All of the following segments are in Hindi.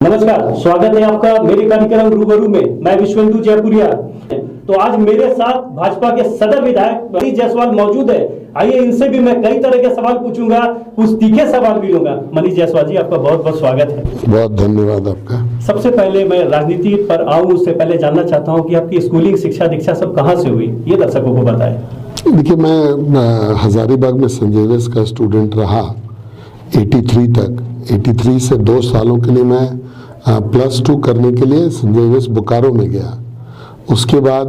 नमस्कार, स्वागत है आपका मेरे कार्यक्रम रूबरू में। मैं विश्वेंदु जयपुरिया। तो आज मेरे साथ भाजपा के सदर विधायक मनीष जायसवाल मौजूद है। आइए इनसे भी मैं कई तरह के सवाल पूछूंगा, कुछ तीखे सवाल भी लूंगा। मनीष जायसवाल जी, आपका बहुत बहुत स्वागत है। बहुत धन्यवाद आपका। सबसे पहले मैं राजनीति पर आऊं उससे पहले जानना चाहता हूं कि आपकी स्कूलिंग, शिक्षा दीक्षा सब कहां से हुई, ये दर्शकों को बताएं। देखिए, मैं हजारीबाग में सेंट जेवियर्स का स्टूडेंट रहा 83 तक। 83 से 2 सालों के लिए मैं +2 करने के लिए सेंट जेवियर्स बोकारो में गया। उसके बाद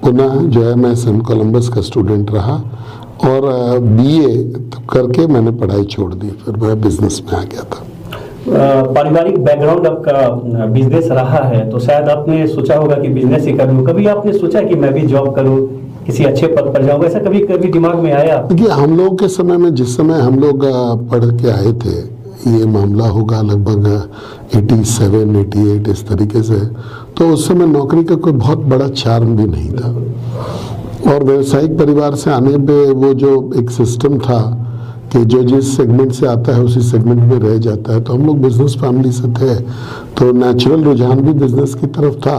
पुनः जो है मैं सेंट कोलंबस का स्टूडेंट रहा और BA करके मैंने पढ़ाई छोड़ दी। फिर मैं बिजनेस में आ गया था। पारिवारिक बैकग्राउंड आपका बिजनेस रहा है, तो शायद आपने सोचा होगा कि बिजनेस ही कर लूं। कभी आपने सोचा कि मैं भी जॉब करूं, किसी अच्छे पद पर जाऊं, ऐसा कभी कभी दिमाग में आया? देखिए, हम लोगों के समय में, जिस समय हम लोग पढ़ के आए थे, ये मामला होगा लगभग 87, 88 इस तरीके से। तो उस समय नौकरी का कोई बहुत बड़ा चार्म भी नहीं था और व्यवसायिक परिवार से आने पे वो जो एक सिस्टम था कि जो जिस सेगमेंट से आता है उसी सेगमेंट में रह जाता है। तो हम लोग बिजनेस फैमिली से थे, तो नेचुरल रुझान भी बिजनेस की तरफ था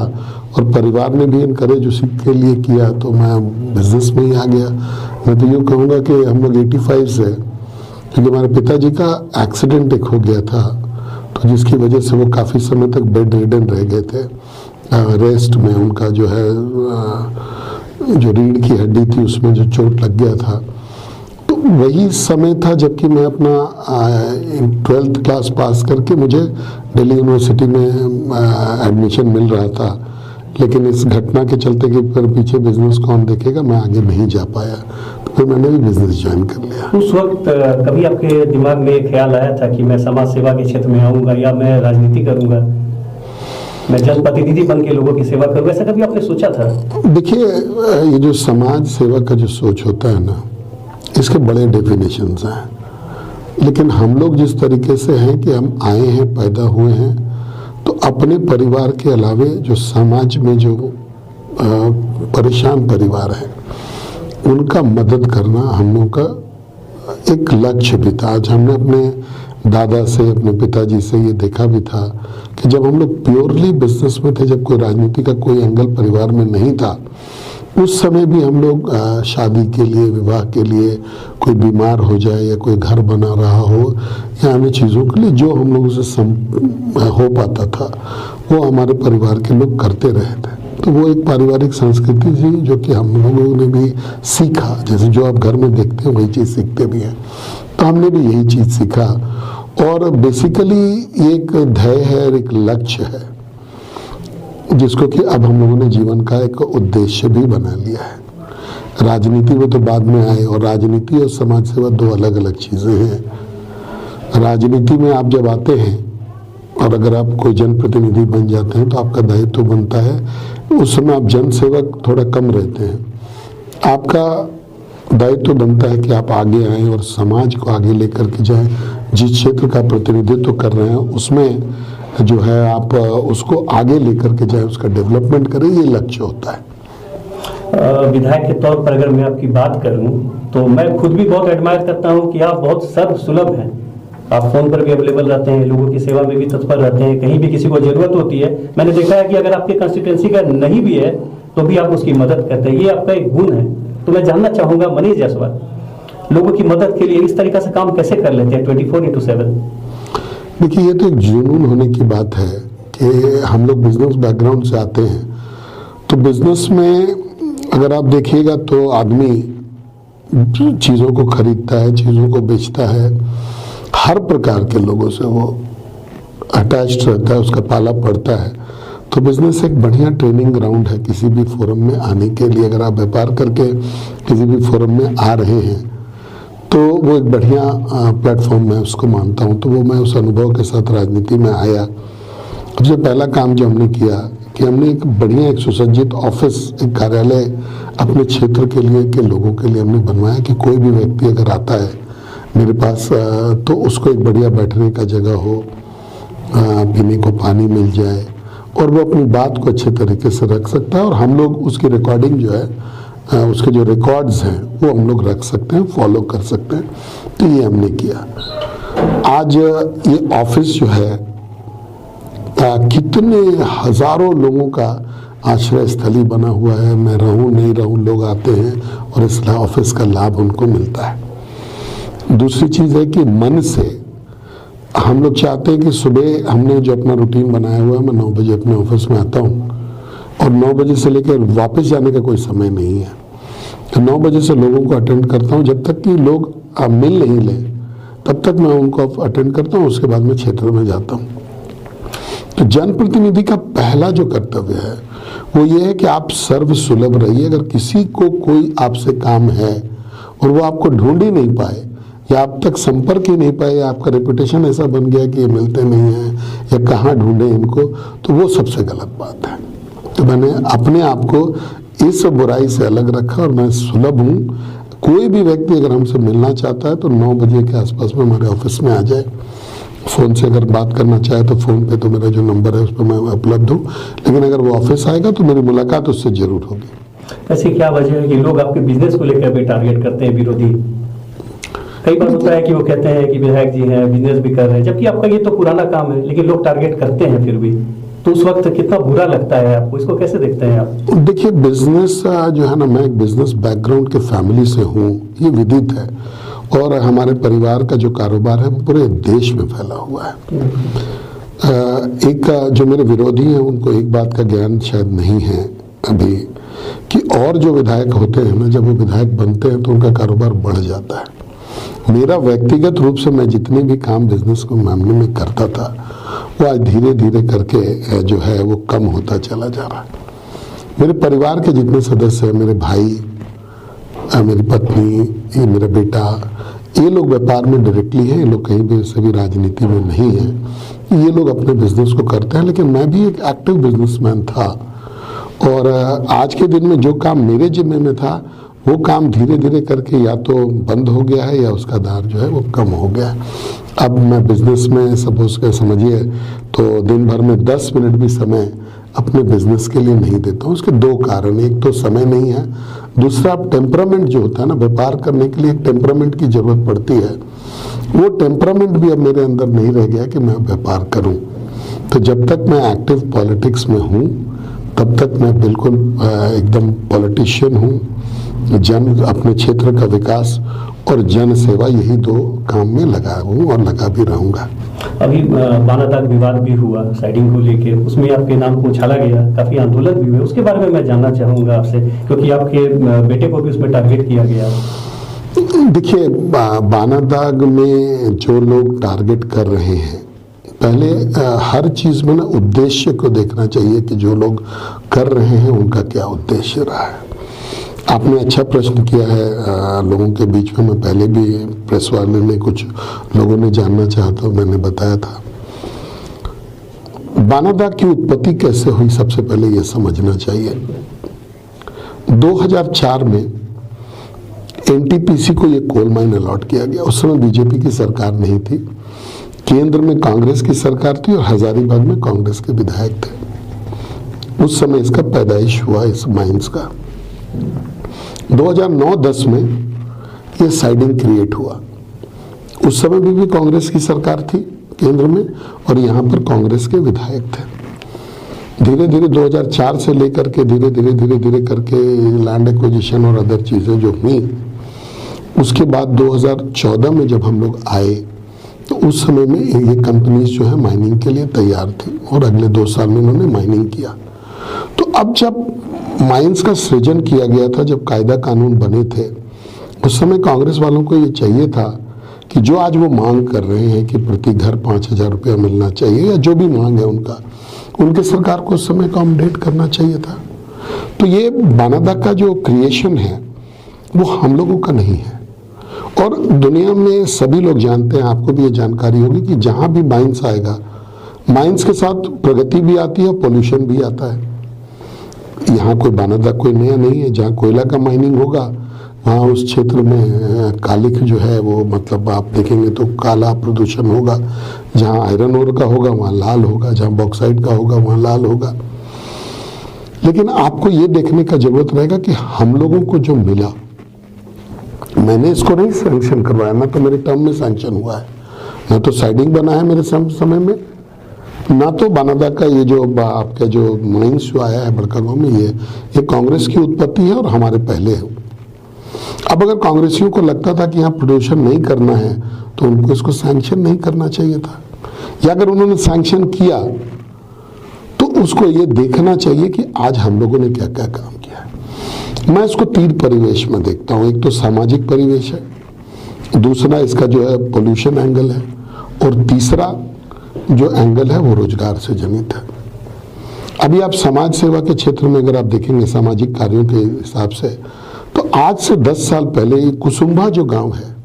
और परिवार ने भी इनकरेज उसी के लिए किया, तो मैं बिजनेस में ही आ गया। मैं तो यूँ कहूँगा कि हम लोग 85 से, क्योंकि हमारे पिताजी का एक्सीडेंट एक हो गया था, तो जिसकी वजह से वो काफ़ी समय तक बेड रिडन रह गए थे। रेस्ट में उनका जो है जो रीढ़ की हड्डी थी उसमें जो चोट लग गया था। तो वही समय था जबकि मैं अपना 12th क्लास पास करके मुझे दिल्ली यूनिवर्सिटी में एडमिशन मिल रहा था। लेकिन इस घटना के चलते कि फिर पीछे बिजनेस कौन देखेगा, मैं आगे नहीं जा पाया, तो फिर मैंने भी बिजनेस ज्वाइन कर लिया। उस वक्त कभी आपके दिमाग में ख्याल आया था कि मैं समाज सेवा के क्षेत्र में आऊंगा या मैं राजनीति करूंगा, मैं जनप्रतिनिधि बन के लोगों की सेवा करूंगा, ऐसा कभी आपने सोचा था? देखिए, ये जो समाज सेवा का जो सोच होता है ना, इसके बड़े डेफिनेशंस हैं। लेकिन हम लोग जिस तरीके से हैं कि हम आए हैं, पैदा हुए हैं, तो अपने परिवार के अलावे जो समाज में जो परेशान परिवार है उनका मदद करना हम लोग का एक लक्ष्य भी था। आज हमने अपने दादा से, अपने पिताजी से ये देखा भी था कि जब हम लोग प्योरली बिजनेस में थे, जब कोई राजनीति का कोई एंगल परिवार में नहीं था, उस समय भी हम लोग शादी के लिए, विवाह के लिए, कोई बीमार हो जाए या कोई घर बना रहा हो या अन्य चीज़ों के लिए जो हम लोगों से हो पाता था वो हमारे परिवार के लोग करते रहे थे। तो वो एक पारिवारिक संस्कृति थी जो कि हम लोगों ने भी सीखा। जैसे जो आप घर में देखते हैं वही चीज़ सीखते भी हैं, तो हमने भी यही चीज़ सीखा। और बेसिकली ये एक ध्येय है, एक लक्ष्य है जिसको कि अब हम लोगों ने जीवन का एक उद्देश्य भी बना लिया है। राजनीति में तो बाद में आए, और राजनीति और समाज सेवा 2 अलग अलग चीज़ें हैं। राजनीति में आप जब आते हैं और अगर आप कोई जनप्रतिनिधि बन जाते हैं तो आपका दायित्व तो बनता है, उस समय आप जन सेवक थोड़ा कम रहते हैं। आपका दायित्व तो बनता है कि आप आगे आएँ और समाज को आगे लेकर के जाएं। जिस क्षेत्र का प्रतिनिधित्व कर रहे हैं उसमें जो है आप उसको आगे लेकर के जाए, उसका डेवलपमेंट करें, ये लक्ष्य होता है। विधायक के तौर पर अगर मैं आपकी बात करूं तो मैं खुद भी बहुत एडमायर करता हूं कि आप बहुत सर्व सुलभ हैं। आप फोन पर भी अवेलेबल रहते हैं, लोगों की सेवा में भी तत्पर रहते हैं। कहीं भी किसी को जरूरत होती है, मैंने देखा है कि अगर आपके कंस्टिट्यूएंसी का नहीं भी है तो भी आप उसकी मदद करते हैं। ये आपका एक गुण है। तो मैं जानना चाहूंगा मनीष जायसवाल, लोगों की मदद के लिए इस तरीके से काम कैसे कर लेते हैं 24/7? देखिए, ये तो एक जुनून होने की बात है कि हम लोग बिजनेस बैकग्राउंड से आते हैं। तो बिजनेस में अगर आप देखिएगा तो आदमी चीज़ों को खरीदता है, चीज़ों को बेचता है, हर प्रकार के लोगों से वो अटैच्ड रहता है, उसका पाला पड़ता है। तो बिजनेस एक बढ़िया ट्रेनिंग ग्राउंड है किसी भी फोरम में आने के लिए। अगर आप व्यापार करके किसी भी फोरम में आ रहे हैं तो वो एक बढ़िया प्लेटफॉर्म मैं उसको मानता हूँ। तो वो मैं उस अनुभव के साथ राजनीति में आया। सबसे पहला काम जो हमने किया कि हमने एक बढ़िया, एक सुसज्जित ऑफिस, एक कार्यालय अपने क्षेत्र के लिए, के लोगों के लिए हमने बनवाया कि कोई भी व्यक्ति अगर आता है मेरे पास तो उसको एक बढ़िया बैठने का जगह हो, पीने को पानी मिल जाए और वो अपनी बात को अच्छे तरीके से रख सकता है। और हम लोग उसकी रिकॉर्डिंग जो है, उसके जो रिकॉर्ड्स हैं वो हम लोग रख सकते हैं, फॉलो कर सकते हैं। तो ये हमने किया। आज ये ऑफिस जो है कितने हजारों लोगों का आश्रय स्थली बना हुआ है। मैं रहूं नहीं रहूं, लोग आते हैं और इस ऑफिस का लाभ उनको मिलता है। दूसरी चीज़ है कि मन से हम लोग चाहते हैं कि सुबह हमने जो अपना रूटीन बनाया हुआ है, मैं 9 बजे अपने ऑफिस में आता हूँ और 9 बजे से लेकर वापस जाने का कोई समय नहीं है। तो 9 बजे से लोगों को अटेंड करता हूँ, जब तक कि लोग मिल नहीं ले तब तक मैं उनको अटेंड करता हूँ। उसके बाद मैं क्षेत्र में जाता हूँ। तो जनप्रतिनिधि का पहला जो कर्तव्य है वो ये है कि आप सर्व सुलभ रहिए। अगर किसी को कोई आपसे काम है और वो आपको ढूंढ ही नहीं पाए या आप तक संपर्क ही नहीं पाए या आपका रेपुटेशन ऐसा बन गया कि ये मिलते नहीं हैं या कहाँ ढूंढे इनको, तो वो सबसे गलत बात है। तो मैंने अपने आप को इस बुराई से अलग रखा और मैं सुलभ हूँ। कोई भी व्यक्ति अगर हमसे मिलना चाहता है तो 9 बजे के आसपास में हमारे ऑफिस में आ जाए। फ़ोन से अगर बात करना चाहे तो फ़ोन पे तो मेरा जो नंबर है उस पर मैं उपलब्ध हूँ, लेकिन अगर वो ऑफिस आएगा तो मेरी मुलाकात उससे जरूर होगी। ऐसी क्या वजह है कि लोग आपके बिजनेस को लेकर भी टारगेट करते हैं विरोधी? कई बार होता है कि वो कहते हैं कि विधायक जी हैं, बिजनेस भी कर रहे हैं, जबकि आपका ये तो पुराना काम है, लेकिन लोग टारगेट करते हैं फिर भी। तो उस वक्त कितना बुरा लगता है आपको, इसको कैसे देखते हैं आप? देखिए, बिजनेस जो है ना, मैं एक बिजनेस बैकग्राउंड के फैमिली से हूँ, ये विदित है। और हमारे परिवार का जो कारोबार है वो पूरे देश में फैला हुआ है। एक जो मेरे विरोधी हैं उनको एक बात का ज्ञान शायद नहीं है अभी कि और जो विधायक होते हैं ना, जब वो विधायक बनते हैं तो उनका कारोबार बढ़ जाता है। मेरा व्यक्तिगत रूप से मैं जितने भी काम बिजनेस के मामले में करता था वो आज धीरे धीरे करके जो है वो कम होता चला जा रहा है। मेरे परिवार के जितने सदस्य हैं, मेरे भाई, मेरी पत्नी, ये मेरा बेटा, ये लोग व्यापार में डायरेक्टली हैं। ये लोग कहीं भी सभी राजनीति में नहीं हैं। ये लोग अपने बिजनेस को करते हैं, लेकिन मैं भी एक एक्टिव बिजनेसमैन था। और आज के दिन में जो काम मेरे जिम्मे में था वो काम धीरे धीरे करके या तो बंद हो गया है या उसका दार जो है वो कम हो गया है। अब मैं बिजनेस में सपोज कर समझिए तो दिन भर में 10 मिनट भी समय अपने बिजनेस के लिए नहीं देता हूँ। उसके 2 कारण, एक तो समय नहीं है, दूसरा टेम्परामेंट जो होता है ना, व्यापार करने के लिए एक टेम्परामेंट की जरूरत पड़ती है। वो टेम्परामेंट भी अब मेरे अंदर नहीं रह गया कि मैं व्यापार करूं। तो जब तक मैं एक्टिव पॉलिटिक्स में हूं तब तक मैं बिल्कुल एकदम पॉलिटिशियन हूं। अपने क्षेत्र का विकास और जन सेवा, यही 2 काम में लगा हूं और लगा भी रहूंगा। अभी बानादाग विवाद भी हुआ साइडिंग को लेके, उसमें आपके नाम को उछाला गया, काफी आंदोलन भी हुए, उसके बारे में मैं जानना चाहूंगा आपसे, क्योंकि आपके बेटे को भी उसमें टारगेट किया गया। देखिए, बानादाग में जो लोग टारगेट कर रहे हैं, पहले हर चीज में ना उद्देश्य को देखना चाहिए कि जो लोग कर रहे हैं उनका क्या उद्देश्य रहा है। आपने अच्छा प्रश्न किया है लोगों के बीच में। मैं पहले भी प्रेस वाले ने कुछ लोगों ने जानना चाहा तो मैंने बताया था। बानादाग की उत्पत्ति कैसे हुई, सबसे पहले ये समझना चाहिए। 2004 में एनटीपीसी को ये कोल माइन अलॉट किया गया। उस समय बीजेपी की सरकार नहीं थी, केंद्र में कांग्रेस की सरकार थी और हजारीबाग में कांग्रेस के विधायक थे। उस समय इसका पैदाइश हुआ, इस माइंस का। 2009-10 में ये साइडिंग क्रिएट हुआ। उस समय भी कांग्रेस की सरकार थी केंद्र में और यहाँ पर कांग्रेस के विधायक थे। धीरे धीरे 2004 से लेकर के धीरे धीरे करके लैंड एक्विजिशन और अदर चीज़ें जो हुई, उसके बाद 2014 में जब हम लोग आए तो उस समय में ये कंपनीज जो है माइनिंग के लिए तैयार थी और अगले 2 साल में इन्होंने माइनिंग किया। तो अब जब माइंस का सृजन किया गया था, जब कायदा कानून बने थे, उस समय कांग्रेस वालों को ये चाहिए था कि जो आज वो मांग कर रहे हैं कि प्रति घर 5,000 रुपया मिलना चाहिए या जो भी मांग है उनका, उनके सरकार को उस समय अकोमोडेट करना चाहिए था। तो ये बानादाग का जो क्रिएशन है वो हम लोगों का नहीं है। और दुनिया में सभी लोग जानते हैं, आपको भी ये जानकारी होगी कि जहाँ भी माइंस आएगा, माइंस के साथ प्रगति भी आती है, पोल्यूशन भी आता है। यहाँ कोई बानादाग कोई नया नहीं है। जहाँ कोयला का माइनिंग होगा वहाँ उस क्षेत्र में कालिख जो है वो, मतलब आप देखेंगे तो काला प्रदूषण होगा। जहाँ आयरन ओर का होगा वहाँ लाल होगा, जहाँ बॉक्साइट का होगा वहाँ लाल होगा। लेकिन आपको ये देखने का जरूरत रहेगा कि हम लोगों को जो मिला, मैंने इसको नहीं सैंक्शन करवाया, ना तो मेरे टर्म में सैंक्शन हुआ है, ना तो साइडिंग बना है मेरे समय में, ना तो बानादा का ये जो आपका जो माइंस जो आया है बड़कागांव में, ये कांग्रेस की उत्पत्ति है और हमारे पहले है। अब अगर कांग्रेसियों को लगता था कि यहाँ प्रदूषण नहीं करना है तो उनको इसको सैंक्शन नहीं करना चाहिए था, या अगर उन्होंने सैंक्शन किया तो उसको ये देखना चाहिए कि आज हम लोगों ने क्या क्या काम किया है। मैं इसको तीन परिवेश में देखता हूँ। एक तो सामाजिक परिवेश है, दूसरा इसका जो है पोल्यूशन एंगल है, और तीसरा जो एंगल है वो रोजगार से जनित है। अभी आप समाज सेवा के क्षेत्र में अगर आप देखेंगे सामाजिक कार्यों के हिसाब से, तो आज से 10 साल पहले ये कुसुम्भा जो गांव है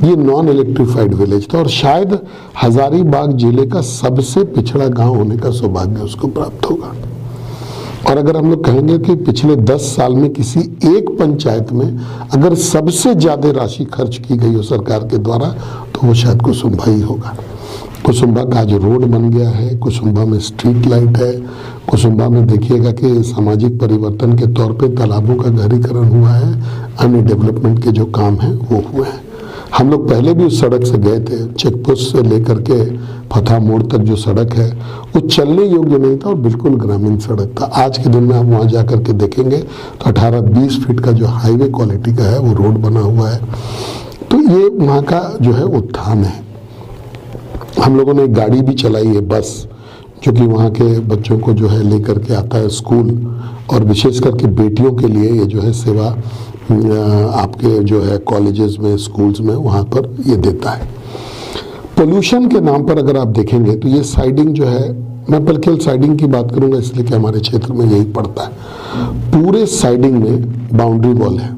ये नॉन इलेक्ट्रिफाइड विलेज था, और शायद हजारीबाग जिले का सबसे पिछड़ा गांव होने का सौभाग्य उसको प्राप्त होगा। और अगर हम लोग कहेंगे कि पिछले 10 साल में किसी एक पंचायत में अगर सबसे ज्यादा राशि खर्च की गई हो सरकार के द्वारा, तो वो शायद कुसुम्भा ही होगा। कुसुम्भा का जो रोड बन गया है, कुसुम्भा में स्ट्रीट लाइट है, कुसुम्भा में देखिएगा कि सामाजिक परिवर्तन के तौर पे तालाबों का गहरीकरण हुआ है, अन्य डेवलपमेंट के जो काम हैं वो हुए हैं। हम लोग पहले भी उस सड़क से गए थे, चेकपोस्ट से लेकर के फतह मोड़ तक जो सड़क है वो चलने योग्य नहीं था और बिल्कुल ग्रामीण सड़क था। आज के दिन में आप वहाँ जा करके देखेंगे तो 18-20 फीट का जो हाईवे क्वालिटी का है वो रोड बना हुआ है। तो ये वहाँ का जो है उत्थान है। हम लोगों ने एक गाड़ी भी चलाई है, बस, जो कि वहाँ के बच्चों को जो है लेकर के आता है स्कूल, और विशेष करके बेटियों के लिए ये जो है सेवा आपके जो है कॉलेजेस में, स्कूल्स में वहाँ पर ये देता है। पोल्यूशन के नाम पर अगर आप देखेंगे तो ये साइडिंग जो है, मैं बल्कि साइडिंग की बात करूँगा इसलिए कि हमारे क्षेत्र में यही पड़ता है। पूरे साइडिंग में बाउंड्री वॉल है,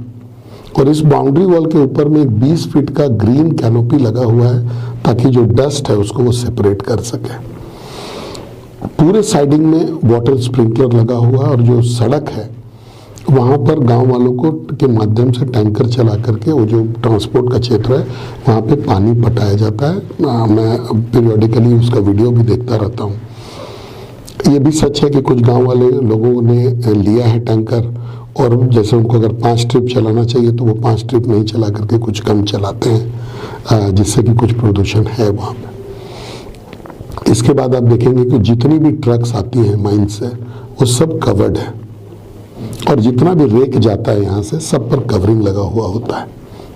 और इस बाउंड्री वॉल के ऊपर में एक 20 फीट का ग्रीन कैनोपी लगा हुआ है ताकि जो डस्ट है उसको वो सेपरेट कर सके। पूरे साइडिंग में वाटर स्प्रिंकलर लगा हुआ है, और जो सड़क है वहाँ पर गांव वालों को के माध्यम से टैंकर चला करके वो जो ट्रांसपोर्ट का क्षेत्र है वहाँ पे पानी पटाया जाता है। मैं पीरियडिकली उसका वीडियो भी देखता रहता हूँ। ये भी सच है कि कुछ गांव वाले लोगों ने लिया है टैंकर, और जैसे उनको अगर 5 ट्रिप चलाना चाहिए तो वो 5 ट्रिप नहीं चला करके कुछ कम चलाते हैं, जिससे कि कुछ प्रदूषण है वहाँ पे। इसके बाद आप देखेंगे कि जितनी भी ट्रक्स आती हैं माइन से वो सब कवर्ड है, और जितना भी रेक जाता है यहाँ से सब पर कवरिंग लगा हुआ होता है।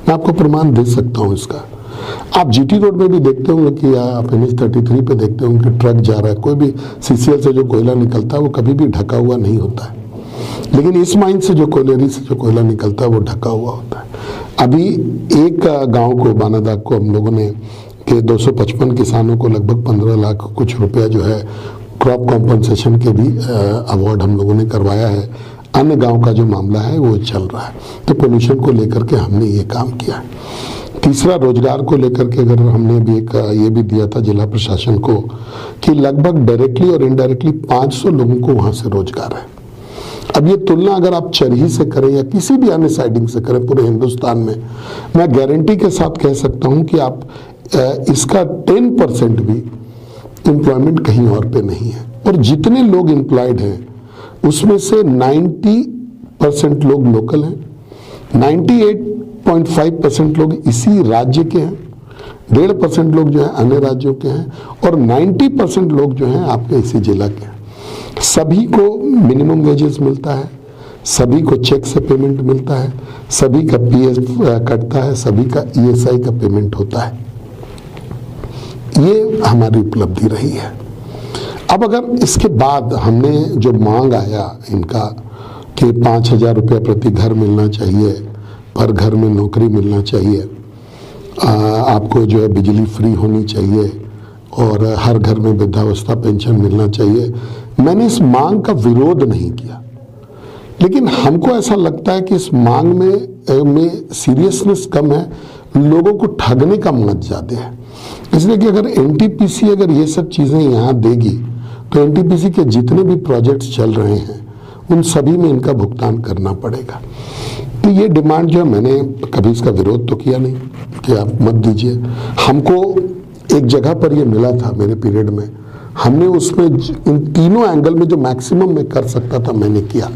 मैं आपको प्रमाण दे सकता हूँ इसका। आप जीटी रोड में भी देखते होंगे कि आप NH-33 पे देखते होंगे कि ट्रक जा रहा है, कोई भी CCL से जो कोयला निकलता है वो कभी भी ढका हुआ नहीं होता है, लेकिन इस माइन से जो कोयलेरी से जो कोयला निकलता है वो ढका हुआ होता है। अभी एक गांव को, बानादा को, हम लोगों ने के 255 किसानों को लगभग 15 लाख कुछ रुपया जो है क्रॉप कॉम्पनसेशन के भी अवार्ड हम लोगों ने करवाया है। अन्य गांव का जो मामला है वो चल रहा है। तो पोल्यूशन को लेकर के हमने ये काम किया है। तीसरा, रोजगार को लेकर के अगर हमने भी एक ये भी दिया था जिला प्रशासन को कि लगभग डायरेक्टली और इनडायरेक्टली 500 लोगों को वहाँ से रोजगार है। अब ये तुलना अगर आप चरही से करें या किसी भी अन्य साइडिंग से करें पूरे हिंदुस्तान में, मैं गारंटी के साथ कह सकता हूँ कि आप इसका 10% भी एम्प्लॉयमेंट कहीं और पे नहीं है। और जितने लोग एम्प्लॉयड हैं उसमें से 90% लोग लोकल हैं, 98.5% लोग इसी राज्य के हैं, 1.5% लोग जो है अन्य राज्यों के हैं, और 90% लोग जो हैं आपके इसी जिला के हैं। सभी को मिनिमम वेजेस मिलता है, सभी को चेक से पेमेंट मिलता है, सभी का पीएफ कटता है, सभी का ESI का पेमेंट होता है। ये हमारी उपलब्धि रही है। अब अगर इसके बाद हमने जो मांग आया इनका कि 5,000 रुपया प्रति घर मिलना चाहिए, पर घर में नौकरी मिलना चाहिए, आपको जो है बिजली फ्री होनी चाहिए, और हर घर में वृद्धावस्था पेंशन मिलना चाहिए, मैंने इस मांग का विरोध नहीं किया, लेकिन हमको ऐसा लगता है कि इस मांग में सीरियसनेस कम है, लोगों को ठगने का मत ज़्यादा है। इसलिए कि अगर NTPC अगर ये सब चीज़ें यहाँ देगी तो NTPC के जितने भी प्रोजेक्ट्स चल रहे हैं उन सभी में इनका भुगतान करना पड़ेगा। तो ये डिमांड जो है, मैंने कभी इसका विरोध तो किया नहीं कि आप मत दीजिए। हमको एक जगह पर ये मिला था मेरे पीरियड में, हमने उसमें इन तीनों एंगल में जो मैक्सिमम मैं कर सकता था मैंने किया।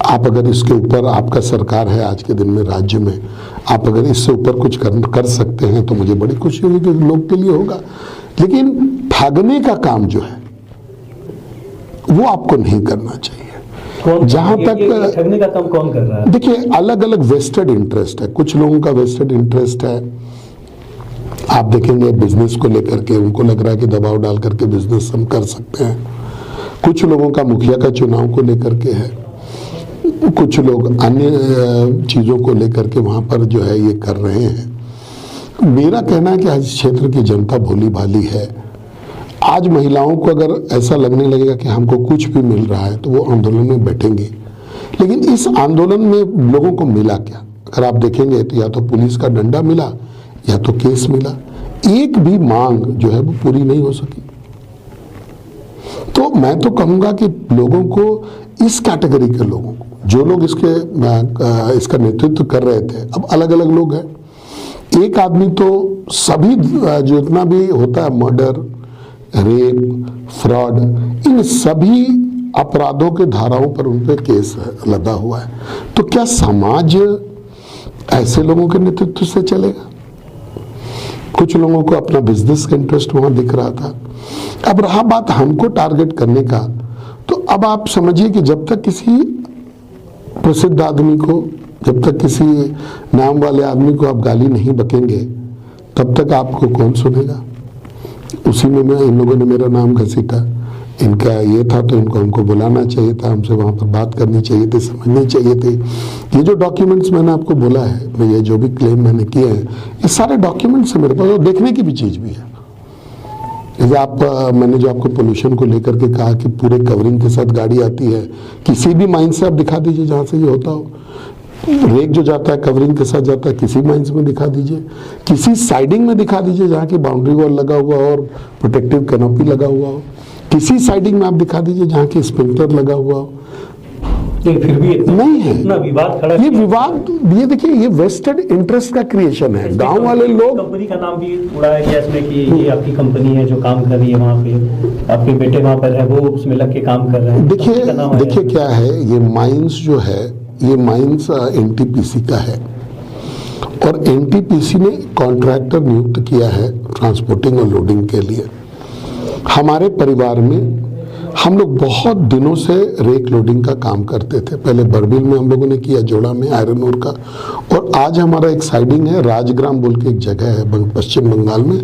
आप अगर इसके ऊपर, आपका सरकार है आज के दिन में राज्य में, आप अगर इससे ऊपर कुछ कर सकते हैं तो मुझे बड़ी खुशी होगी कि लोग के लिए होगा। लेकिन ठगने का काम जो है वो आपको नहीं करना चाहिए। कौन जहां ये तक ठगने का काम कौन कर रहा है? देखिए, अलग अलग वेस्टेड इंटरेस्ट है। कुछ लोगों का वेस्टेड इंटरेस्ट है, आप देखेंगे बिजनेस को लेकर के उनको लग रहा है कि दबाव डाल करके बिजनेस हम कर सकते हैं। कुछ लोगों का मुखिया का चुनाव को लेकर के है, कुछ लोग अन्य चीज़ों को लेकर के वहाँ पर जो है ये कर रहे हैं। मेरा कहना है कि आज क्षेत्र की जनता भोली भाली है। आज महिलाओं को अगर ऐसा लगने लगेगा कि हमको कुछ भी मिल रहा है तो वो आंदोलन में बैठेंगे, लेकिन इस आंदोलन में लोगों को मिला क्या? अगर आप देखेंगे तो या तो पुलिस का डंडा मिला या तो केस मिला। एक भी मांग जो है वो पूरी नहीं हो सकी। तो मैं तो कहूँगा कि लोगों को, इस कैटेगरी के लोगों को, जो लोग इसका नेतृत्व कर रहे थे, अब अलग अलग लोग हैं। एक आदमी तो सभी जितना भी होता है मर्डर, रेप, फ्रॉड, इन सभी अपराधों के धाराओं पर उन पे केस लगा हुआ है। तो क्या समाज ऐसे लोगों के नेतृत्व से चलेगा? कुछ लोगों को अपना बिजनेस का इंटरेस्ट वहां दिख रहा था। अब रहा बात हमको टारगेट करने का, तो अब आप समझिए कि जब तक किसी प्रसिद्ध आदमी को, जब तक किसी नाम वाले आदमी को आप गाली नहीं बकेंगे, तब तक आपको कौन सुनेगा? उसी में इन लोगों ने मेरा नाम घसीटा। इनका ये था तो इनको हमको बुलाना चाहिए था, हमसे वहाँ पर बात करनी चाहिए थी, समझनी चाहिए थी। ये जो डॉक्यूमेंट्स मैंने आपको बोला है, ये जो भी क्लेम मैंने किए हैं, ये सारे डॉक्यूमेंट्स हैं मेरे पास, और देखने की भी चीज़ भी है। जैसे मैंने जो आपको पोल्यूशन को लेकर के कहा कि पूरे कवरिंग के साथ गाड़ी आती है, किसी भी माइन से आप दिखा दीजिए जहाँ से ये होता हो। रेक जो जाता है कवरिंग के साथ जाता है, किसी माइंस में दिखा दीजिए, किसी साइडिंग में दिखा दीजिए जहाँ की बाउंड्री वॉल लगा हुआ हो और प्रोटेक्टिव कैनोपी लगा हुआ हो, किसी साइडिंग में आप दिखा दीजिए जहाँ की स्प्रिंकलर लगा हुआ हो। फिर भी नहीं है, इतना विवाद खड़ा, ये विवाद, ये देखिए, ये वेस्टेड इंटरेस्ट का क्रिएशन है। गांव वाले लोग, कंपनी का नाम भी उड़ाया गया इसमें कि ये आपकी कंपनी है जो काम कर रही है वहाँ पे, आपके बेटे वहाँ पर है, वो उसमें लग के काम कर रहे हैं। देखिए क्या है, ये माइंस जो है, ये माइंस एनटीपीसी का है, और एनटीपीसी ने कॉन्ट्रैक्टर नियुक्त किया है ट्रांसपोर्टिंग और लोडिंग के लिए। हमारे परिवार में हम लोग बहुत दिनों से रेक लोडिंग का काम करते थे। पहले बरबील में हम लोगों ने किया, जोड़ा में आयरन ओर का, और आज हमारा एक साइडिंग है, राजग्राम बोल के एक जगह है पश्चिम बंगाल में,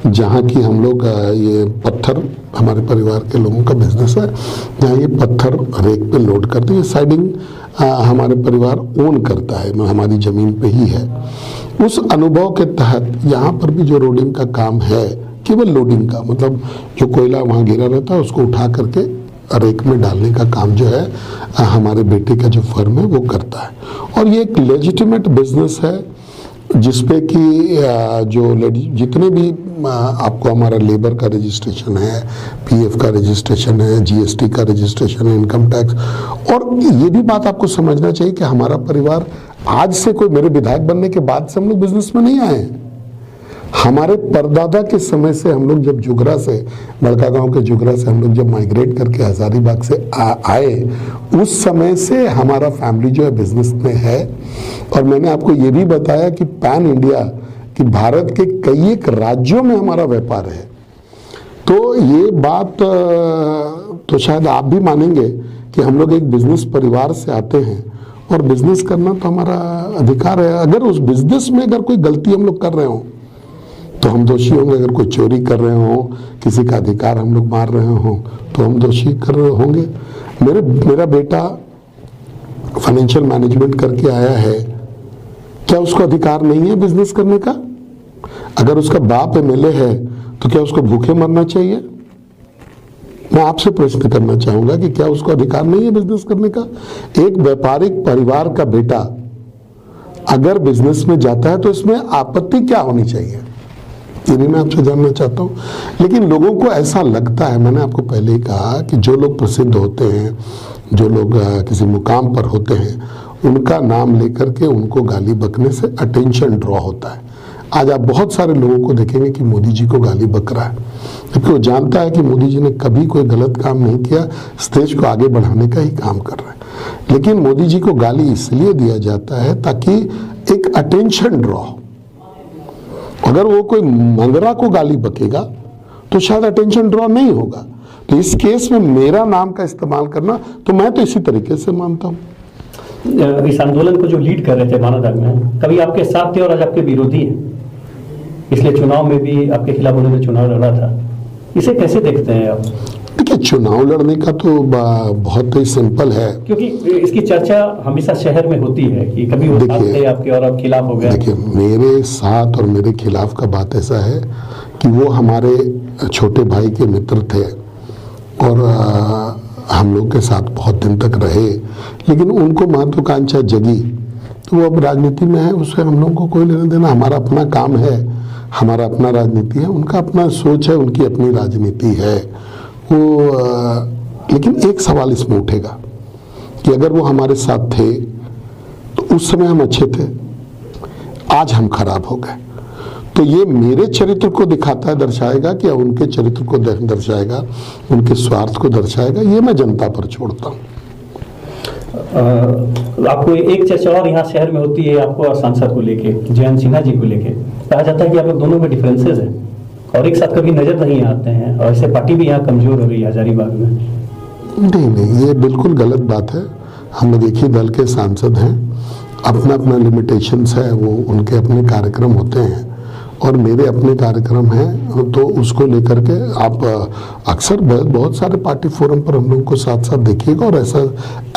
जहाँ की हम लोग ये पत्थर, हमारे परिवार के लोगों का बिजनेस है, जहाँ ये पत्थर रेक पे लोड करते हैं। साइडिंग हमारे परिवार ओन करता है, हमारी ज़मीन पे ही है। उस अनुभव के तहत यहाँ पर भी जो लोडिंग का काम है, केवल लोडिंग का, मतलब जो कोयला वहाँ गिरा रहता है उसको उठा करके रेक में डालने का काम जो है हमारे बेटे का जो फर्म है वो करता है। और ये एक लेजिटिमेट बिजनेस है जिसपे कि जो जितने भी आपको हमारा लेबर का रजिस्ट्रेशन है, पीएफ का रजिस्ट्रेशन है, जीएसटी का रजिस्ट्रेशन है, इनकम टैक्स। और ये भी बात आपको समझना चाहिए कि हमारा परिवार आज से, कोई मेरे विधायक बनने के बाद से हम लोग बिजनेस में नहीं आए हैं। हमारे परदादा के समय से हम लोग जब जुगरा से, बड़का गांव के जुगरा से हम लोग जब माइग्रेट करके हजारीबाग से आए, उस समय से हमारा फैमिली जो है बिजनेस में है। और मैंने आपको ये भी बताया कि पैन इंडिया, कि भारत के कई एक राज्यों में हमारा व्यापार है। तो ये बात तो शायद आप भी मानेंगे कि हम लोग एक बिजनेस परिवार से आते हैं, और बिजनेस करना तो हमारा अधिकार है। अगर उस बिजनेस में अगर कोई गलती हम लोग कर रहे हो तो हम दोषी होंगे। अगर कोई चोरी कर रहे हो, किसी का अधिकार हम लोग मार रहे हो, तो हम दोषी कर रहे होंगे। मेरा बेटा फाइनेंशियल मैनेजमेंट करके आया है, क्या उसको अधिकार नहीं है बिजनेस करने का? अगर उसका बाप एमएलए है तो क्या उसको भूखे मरना चाहिए? मैं आपसे प्रश्न करना चाहूंगा कि क्या उसको अधिकार नहीं है बिजनेस करने का? एक व्यापारिक परिवार का बेटा अगर बिजनेस में जाता है तो इसमें आपत्ति क्या होनी चाहिए, ये भी मैं आपसे जानना चाहता हूँ। लेकिन लोगों को ऐसा लगता है, मैंने आपको पहले ही कहा कि जो लोग प्रसिद्ध होते हैं, जो लोग किसी मुकाम पर होते हैं, उनका नाम लेकर के उनको गाली बकने से अटेंशन ड्रॉ होता है। आज आप बहुत सारे लोगों को देखेंगे कि मोदी जी को गाली बक रहा है, क्योंकि वो जानता है कि मोदी जी ने कभी कोई गलत काम नहीं किया, देश को आगे बढ़ाने का ही काम कर रहे हैं। लेकिन मोदी जी को गाली इसलिए दिया जाता है ताकि एक अटेंशन ड्रॉ हो। अगर वो कोई मंगरा को गाली बकेगा तो शायद अटेंशन ड्रॉ नहीं होगा। तो इस केस में मेरा नाम का इस्तेमाल करना, तो मैं तो इसी तरीके से मानता हूँ। इस आंदोलन को जो लीड कर रहे थे मानवता में, कभी आपके साथ थे और आज आपके विरोधी हैं, इसलिए चुनाव में भी आपके खिलाफ उन्होंने चुनाव लड़ा था, इसे कैसे देखते हैं आप? देखिए, चुनाव लड़ने का तो बहुत ही सिंपल है, क्योंकि इसकी चर्चा हमेशा शहर में होती है कि कभी वो साथ थे आपके और अब खिलाफ हो गए। देखिए, मेरे साथ और मेरे खिलाफ का बात ऐसा है कि वो हमारे छोटे भाई के मित्र थे और हम लोग के साथ बहुत दिन तक रहे, लेकिन उनको महत्वाकांक्षा जगी तो वो अब राजनीति में है, उससे हम लोगों को कोई लेना देना। हमारा अपना काम है, हमारा अपना राजनीति है, उनका अपना सोच है, उनकी अपनी राजनीति है वो। लेकिन एक सवाल इसमें उठेगा कि अगर वो हमारे साथ थे तो उस समय हम अच्छे थे, आज हम खराब हो गए, तो ये मेरे चरित्र को दिखाता है, दर्शाएगा कि उनके चरित्र को दर्शाएगा, उनके स्वार्थ को दर्शाएगा, ये मैं जनता पर छोड़ता हूँ। आपको एक चर्चा और यहाँ शहर में होती है, आपको और सांसद को लेके, जयंत सिन्हा जी को लेके कहा जाता है कि आप लोग दोनों में डिफरेंसेस है और एक साथ कभी नजर नहीं आते हैं, और इससे पार्टी भी यहाँ कमजोर हो रही है हजारीबाग में। नहीं, ये बिल्कुल गलत बात है। हम लोग एक ही दल के सांसद हैं, अपना अपना लिमिटेशंस है, वो उनके अपने कार्यक्रम होते हैं और मेरे अपने कार्यक्रम हैं, तो उसको लेकर के आप अक्सर बहुत सारे पार्टी फोरम पर हम लोगों को साथ साथ देखिएगा, और ऐसा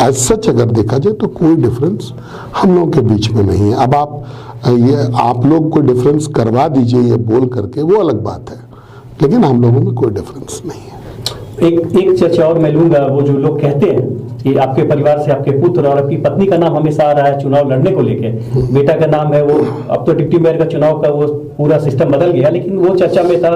एज सच अगर देखा जाए तो कोई डिफरेंस हम लोगों के बीच में नहीं है। अब आप लोग कोई डिफरेंस करवा दीजिए ये बोल करके, वो अलग बात है, लेकिन हम लोगों में कोई डिफरेंस नहीं है। एक चर्चा और मैं लूंगा, वो जो लोग कहते हैं कि आपके परिवार से आपके पुत्र और आपकी पत्नी का नाम हमेशा आ रहा है चुनाव लड़ने को लेके, बेटा का नाम है, वो अब तो डिप्टी मेयर का चुनाव का वो पूरा सिस्टम बदल गया, लेकिन वो चर्चा में था।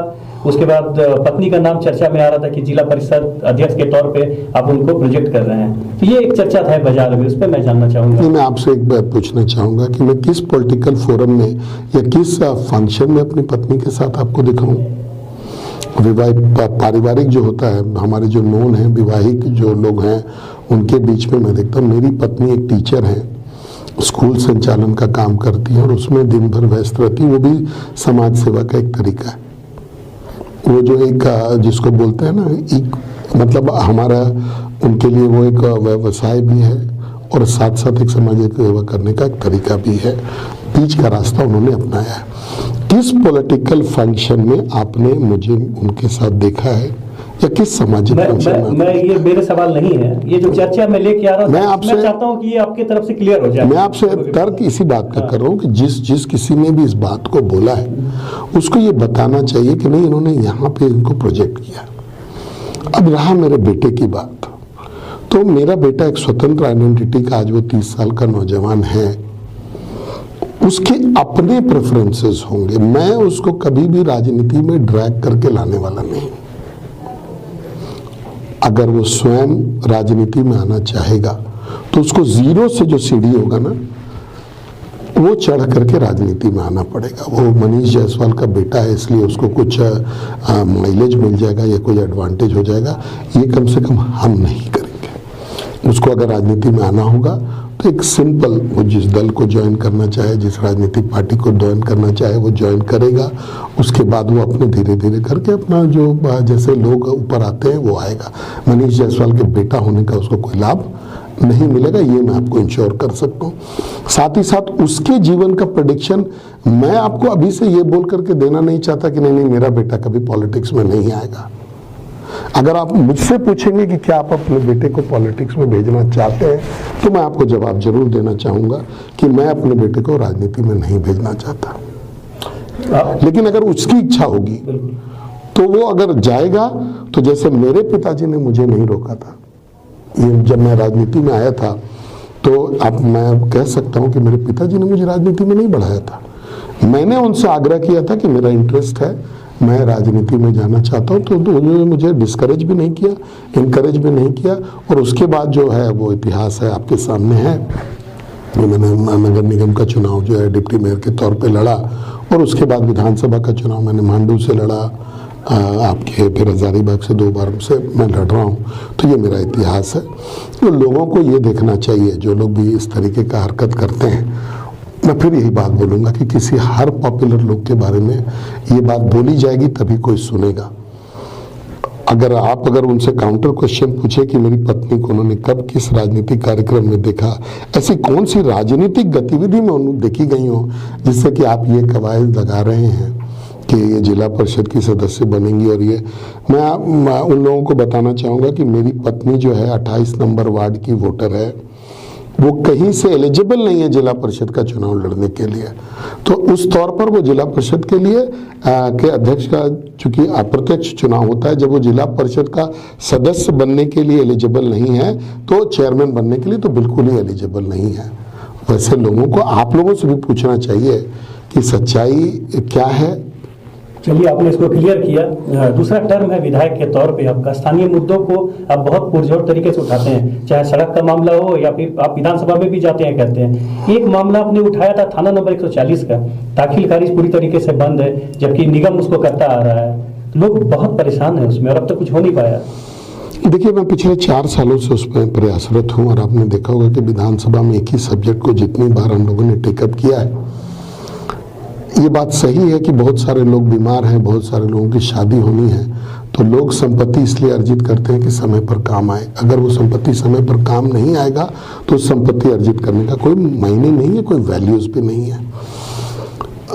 उसके बाद पत्नी का नाम चर्चा में आ रहा था कि जिला परिषद अध्यक्ष के तौर पे आप उनको प्रोजेक्ट कर रहे हैं, तो ये एक चर्चा था बाजार में, उस पर मैं जानना चाहूंगा। मैं आपसे एक बात पूछना चाहूंगा कि मैं किस पॉलिटिकल फोरम में या किस फंक्शन में अपनी पत्नी के साथ आपको दिखाऊं? पारिवारिक जो होता है, हमारे जो नोन हैं, विवाहिक जो लोग हैं, उनके बीच में मैं देखता हूँ। मेरी पत्नी एक टीचर है, स्कूल संचालन का काम करती है और उसमें दिन भर व्यस्त रहती है, वो भी समाज सेवा का एक तरीका है। वो जो एक जिसको बोलते हैं ना, एक मतलब हमारा उनके लिए वो एक व्यवसाय भी है और साथ साथ एक सामाजिक सेवा करने का एक तरीका भी है। बीच का रास्ता उन्होंने अपनाया है। किस पॉलिटिकल फंक्शन में आपने मुझे उनके साथ देखा है या किस सामाजिक फंक्शन में? मैं ये मेरे सवाल नहीं है, ये जो चर्चा मैं लेके आ रहा हूँ, मैं चाहता हूँ कि ये आपके तरफ से क्लियर हो जाए। मैं आपसे तर्क इसी बात का कर रहा हूँ कि जिस किसी ने भी इस बात को बोला है उसको ये बताना चाहिए कि नहीं, इन्होंने यहाँ पे इनको प्रोजेक्ट किया। अब रहा मेरे बेटे की बात, तो मेरा बेटा एक स्वतंत्र आइडेंटिटी का, आज वो 30 साल का नौजवान है, उसके अपने प्रेफरेंसेस होंगे। मैं उसको कभी भी राजनीति में ड्रैग करके लाने वाला नहीं। अगर वो स्वयं राजनीति में आना चाहेगा तो उसको जीरो से जो सीढ़ी होगा ना, वो चढ़ करके राजनीति में आना पड़ेगा। वो मनीष जायसवाल का बेटा है, इसलिए उसको कुछ माइलेज मिल जाएगा या कोई एडवांटेज हो जाएगा, ये कम से कम हम नहीं करेंगे। उसको अगर राजनीति में आना होगा तो एक सिंपल, वो जिस दल को ज्वाइन करना चाहे, जिस राजनीतिक पार्टी को ज्वाइन करना चाहे वो ज्वाइन करेगा। उसके बाद वो अपने धीरे धीरे करके अपना जो जैसे लोग ऊपर आते हैं वो आएगा। मनीष जायसवाल के बेटा होने का उसको कोई लाभ नहीं मिलेगा, ये मैं आपको इंश्योर कर सकता हूँ। साथ ही साथ उसके जीवन का प्रेडिक्शन मैं आपको अभी से ये बोल करके देना नहीं चाहता कि नहीं मेरा बेटा कभी पॉलिटिक्स में नहीं आएगा। अगर आप मुझसे पूछेंगे कि क्या आप अपने बेटे को पॉलिटिक्स में भेजना चाहते हैं, तो मैं आपको जवाब जरूर देना चाहूँगा कि मैं अपने बेटे को राजनीति में नहीं भेजना चाहता। लेकिन अगर उसकी इच्छा होगी तो वो अगर जाएगा, तो जैसे मेरे पिताजी ने मुझे नहीं रोका था, ये जब मैं राजनीति में आया था, तो अब मैं कह सकता हूँ कि मेरे पिताजी ने मुझे राजनीति में नहीं बढ़ाया था। मैंने उनसे आग्रह किया था कि मेरा इंटरेस्ट है, मैं राजनीति में जाना चाहता हूँ, तो उन्होंने मुझे डिस्करेज भी नहीं किया, इनकरेज भी नहीं किया। और उसके बाद जो है वो इतिहास है, आपके सामने है। मैंने नगर निगम का चुनाव जो है डिप्टी मेयर के तौर पे लड़ा, और उसके बाद विधानसभा का चुनाव मैंने मांडू से लड़ा, आपके फिर हजारीबाग से 2 बार से मैं लड़ रहा हूँ। तो ये मेरा इतिहास है। तो लोगों को ये देखना चाहिए, जो लोग भी इस तरीके का हरकत करते हैं। मैं फिर यही बात बोलूँगा कि किसी हर पॉपुलर लोग के बारे में ये बात बोली जाएगी तभी कोई सुनेगा। अगर उनसे काउंटर क्वेश्चन पूछे कि मेरी पत्नी को उन्होंने कब किस राजनीतिक कार्यक्रम में देखा, ऐसी कौन सी राजनीतिक गतिविधि में उन्होंने देखी गई हो जिससे कि आप ये कवायद लगा रहे हैं कि ये जिला परिषद की सदस्य बनेंगी। और ये मैं उन लोगों को बताना चाहूँगा कि मेरी पत्नी जो है 28 नंबर वार्ड की वोटर है, वो कहीं से एलिजिबल नहीं है जिला परिषद का चुनाव लड़ने के लिए। तो उस तौर पर वो जिला परिषद के लिए के अध्यक्ष का चूंकि अप्रत्यक्ष चुनाव होता है, जब वो जिला परिषद का सदस्य बनने के लिए एलिजिबल नहीं है तो चेयरमैन बनने के लिए तो बिल्कुल ही एलिजिबल नहीं है। वैसे लोगों को, आप लोगों से भी पूछना चाहिए कि सच्चाई क्या है। चलिए, आपने इसको क्लियर किया। दूसरा टर्म है विधायक के तौर पे आपका। स्थानीय मुद्दों को आप बहुत पुरजोर तरीके से उठाते हैं, चाहे सड़क का मामला हो या फिर आप विधानसभा में भी जाते हैं, कहते हैं। एक मामला आपने उठाया था थाना नंबर 140 का, दाखिल खारिज पूरी तरीके से बंद है, जबकि निगम उसको करता आ रहा है। लोग बहुत परेशान है उसमें और अब तक कुछ हो नहीं पाया। देखिए, मैं पिछले 4 सालों से उसमें प्रयासरत हूँ और आपने देखा होगा कि विधानसभा में एक ही सब्जेक्ट को जितनी बार हम लोगों ने टेकअप किया है, ये बात सही है कि बहुत सारे लोग बीमार हैं, बहुत सारे लोगों की शादी होनी है, तो लोग संपत्ति इसलिए अर्जित करते हैं कि समय पर काम आए। अगर वो संपत्ति समय पर काम नहीं आएगा तो संपत्ति अर्जित करने का कोई मायने नहीं है, कोई वैल्यूज भी नहीं है।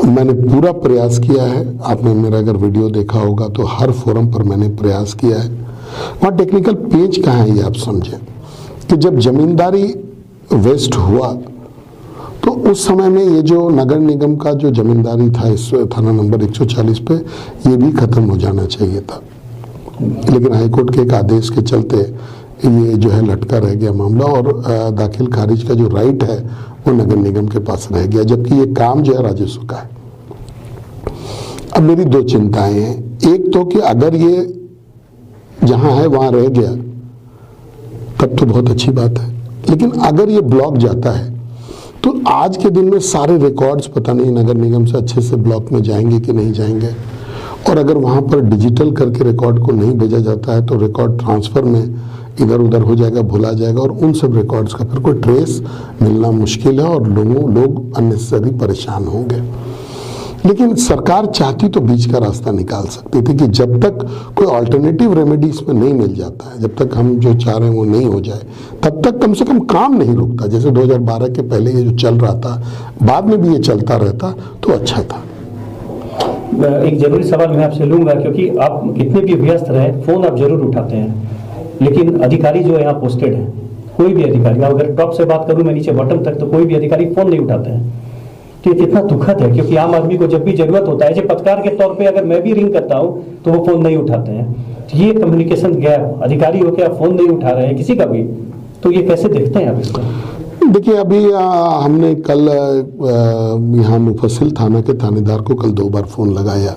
मैंने पूरा प्रयास किया है, आपने मेरा अगर वीडियो देखा होगा तो हर फोरम पर मैंने प्रयास किया है। वहाँ टेक्निकल पेज कहाँ है ये आप समझें कि जब जमींदारी वेस्ट हुआ तो उस समय में ये जो नगर निगम का जो जमींदारी था इस थाना नंबर 140 पे, ये भी खत्म हो जाना चाहिए था। लेकिन हाईकोर्ट के एक आदेश के चलते ये जो है लटका रह गया मामला और दाखिल खारिज का जो राइट है वो नगर निगम के पास रह गया, जबकि ये काम जो है राजस्व का है। अब मेरी 2 चिंताएं हैं। एक तो कि अगर ये जहां है वहां रह गया तब तो बहुत अच्छी बात है, लेकिन अगर ये ब्लॉक जाता है तो आज के दिन में सारे रिकॉर्ड्स पता नहीं नगर निगम से अच्छे से ब्लॉक में जाएंगे कि नहीं जाएंगे। और अगर वहां पर डिजिटल करके रिकॉर्ड को नहीं भेजा जाता है तो रिकॉर्ड ट्रांसफर में इधर उधर हो जाएगा, भुला जाएगा और उन सब रिकॉर्ड्स का फिर कोई ट्रेस मिलना मुश्किल है और लोग अननेसेसरी परेशान होंगे। लेकिन सरकार चाहती तो बीच का रास्ता निकाल सकती थी कि जब तक कोई अल्टरनेटिव रेमेडी इसमें नहीं मिल जाता है, जब तक हम जो चाह रहे हैं वो नहीं हो जाए, तब तक कम से कम काम नहीं रुकता। जैसे 2012 के पहले ये जो चल रहा था, बाद में भी ये चलता रहता तो अच्छा था। एक जरूरी सवाल मैं आपसे लूंगा, क्योंकि आप कितने भी व्यस्त रहे फोन आप जरूर उठाते हैं, लेकिन अधिकारी जो यहाँ पोस्टेड है, कोई भी अधिकारी, अगर टॉप से बात करूं मैं नीचे बॉटम तक, तो कोई भी अधिकारी फोन नहीं उठाते हैं। तो ये कितना दुखद है, क्योंकि आम आदमी को जब भी जरूरत होता है, जब पत्रकार के तौर पे अगर मैं भी रिंग करता हूं तो वो फोन नहीं उठाते हैं। तो ये कम्युनिकेशन गैप, अधिकारी हो के आप फोन नहीं उठा रहे हैं किसी का भी, तो ये कैसे देखते हैं आप इसको? देखिए, अभी हमने कल यहाँ मुफस्सिल थाना के थानेदार को कल 2 बार फोन लगाया,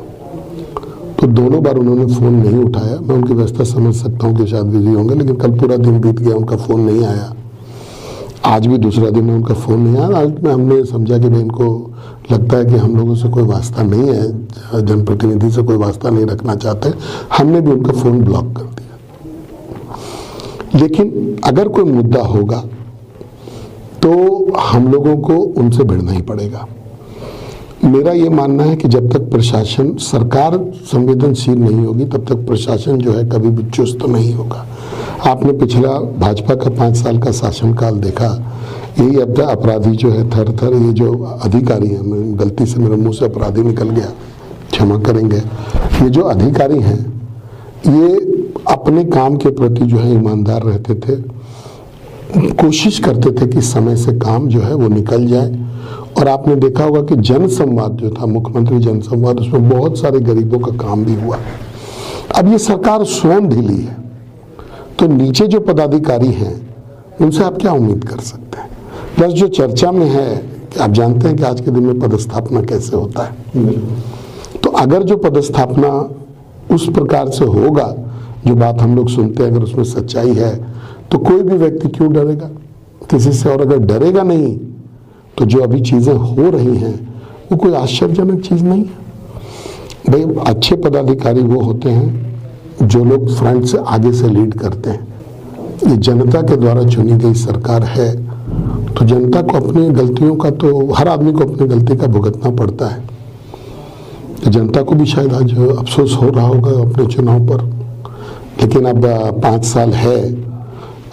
तो दोनों बार उन्होंने फोन नहीं उठाया। मैं उनकी व्यवस्था समझ सकता हूँ कि शायद बिजी होंगे, लेकिन कल पूरा दिन बीत गया, उनका फोन नहीं आया। आज भी दूसरा दिन है, उनका फोन नहीं आया। आज में हमने समझा कि भाई इनको लगता है कि हम लोगों से कोई वास्ता नहीं है, जनप्रतिनिधि से कोई वास्ता नहीं रखना चाहते। हमने भी उनका फोन ब्लॉक कर दिया। लेकिन अगर कोई मुद्दा होगा तो हम लोगों को उनसे भिड़ना ही पड़ेगा। मेरा ये मानना है कि जब तक प्रशासन, सरकार संवेदनशील नहीं होगी, तब तक प्रशासन जो है कभी भी चुस्त नहीं होगा। आपने पिछला भाजपा का 5 साल का शासनकाल देखा, यही अब अपराधी जो है थर थर, ये जो अधिकारी हैं, गलती से मेरे मुंह से अपराधी निकल गया, क्षमा करेंगे, ये जो अधिकारी हैं ये अपने काम के प्रति जो है ईमानदार रहते थे, कोशिश करते थे कि समय से काम जो है वो निकल जाए। और आपने देखा होगा कि जनसंवाद जो था, मुख्यमंत्री जनसंवाद, उसमें बहुत सारे गरीबों का काम भी हुआ। अब ये सरकार स्वयं ढीली है, तो नीचे जो पदाधिकारी हैं उनसे आप क्या उम्मीद कर सकते हैं? प्लस जो चर्चा में है कि आप जानते हैं कि आज के दिन में पदस्थापना कैसे होता है, तो अगर जो पदस्थापना उस प्रकार से होगा, जो बात हम लोग सुनते हैं, अगर उसमें सच्चाई है, तो कोई भी व्यक्ति क्यों डरेगा किसी से? और अगर डरेगा नहीं तो जो अभी चीजें हो रही हैं वो कोई आश्चर्यजनक चीज नहीं है। भाई, अच्छे पदाधिकारी वो होते हैं जो लोग फ्रंट से, आगे से लीड करते हैं। ये जनता के द्वारा चुनी गई सरकार है, तो जनता को अपनी गलतियों का, तो हर आदमी को अपनी गलती का भुगतना पड़ता है। तो जनता को भी शायद आज अफसोस हो रहा होगा अपने चुनाव पर, लेकिन अब 5 साल है,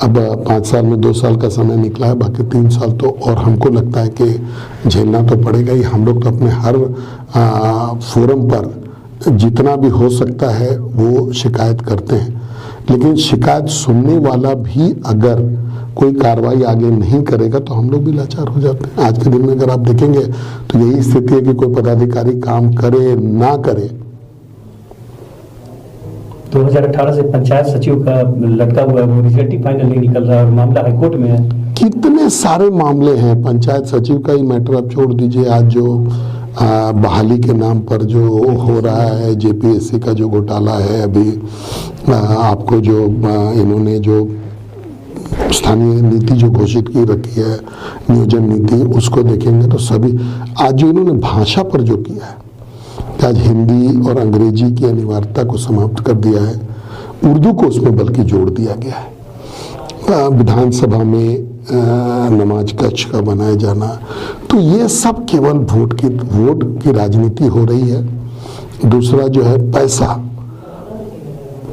अब 5 साल में 2 साल का समय निकला है, बाकी 3 साल तो और हमको लगता है कि झेलना तो पड़ेगा ही। हम लोग तो अपने हर फोरम पर जितना भी हो सकता है वो शिकायत करते हैं, लेकिन शिकायत सुनने वाला भी अगर कोई कार्रवाई आगे नहीं करेगा तो हम लोग भी लाचार हो जाते हैं। आज के दिन में अगर आप देखेंगे तो यही स्थिति है कि कोई पदाधिकारी काम करे ना करे। 2018 से पंचायत सचिव का लटका हुआ है, वो रिजल्ट ही फाइनल नहीं निकल रहा और मामला हाईकोर्ट में है। कितने सारे मामले हैं, पंचायत सचिव का ही मैटर आप छोड़ दीजिए, आज जो बहाली के नाम पर जो हो रहा है, जेपीएससी का जो घोटाला है, अभी आपको जो इन्होंने जो स्थानीय नीति जो घोषित की रखी है, नियोजन नीति, उसको देखेंगे तो सभी आज जो इन्होंने भाषा पर जो किया है, आज हिंदी और अंग्रेजी की अनिवार्यता को समाप्त कर दिया है, उर्दू को उसमें बल्कि जोड़ दिया गया है। विधानसभा में नमाज कक्ष का बनाया जाना, तो ये सब केवल वोट की राजनीति हो रही है। दूसरा जो है पैसा